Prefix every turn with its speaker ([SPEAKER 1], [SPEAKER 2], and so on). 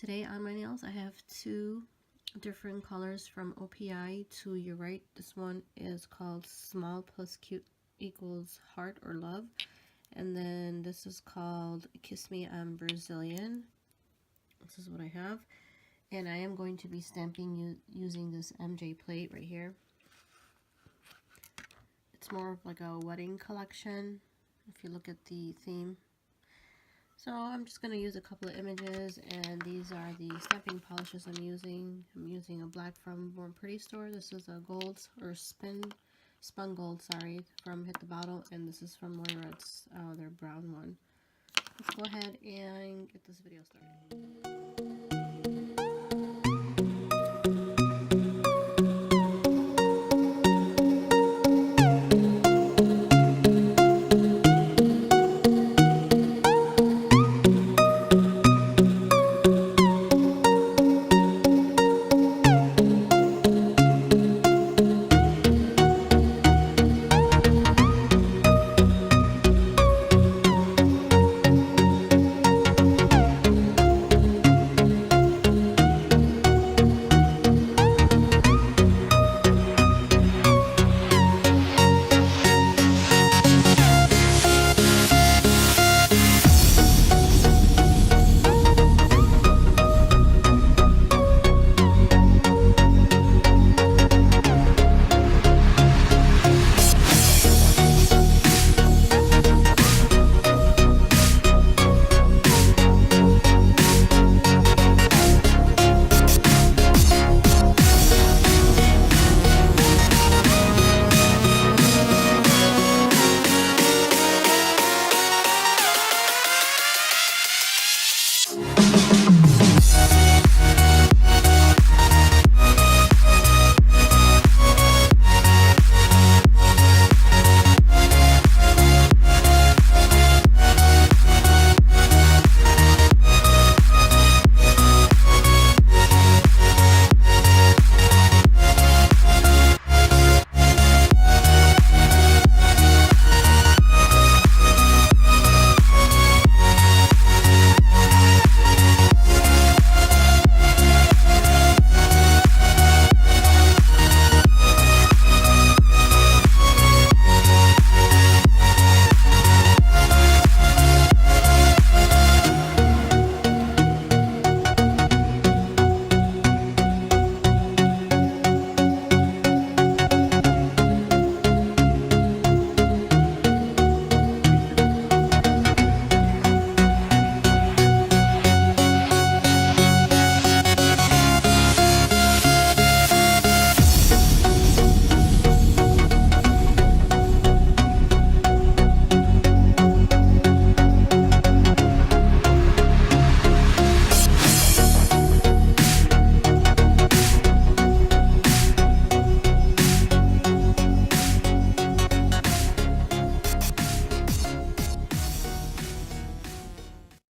[SPEAKER 1] Today on my nails I have two different colors from OPI. To your right, this one is called Small Plus Cute equals Heart or Love, and then this is called Kiss Me I'm Brazilian. This is what I have, and I am going to be stamping using this MJ plate right here. It's more of like a wedding collection if you look at the theme. So I'm just going to use a couple of images, and these are the stamping polishes I'm using. I'm using a black from Born Pretty store. This is a gold, or spun gold, sorry, from Hit the Bottle, and this is from Moira. It's their brown one. Let's go ahead and get this video started.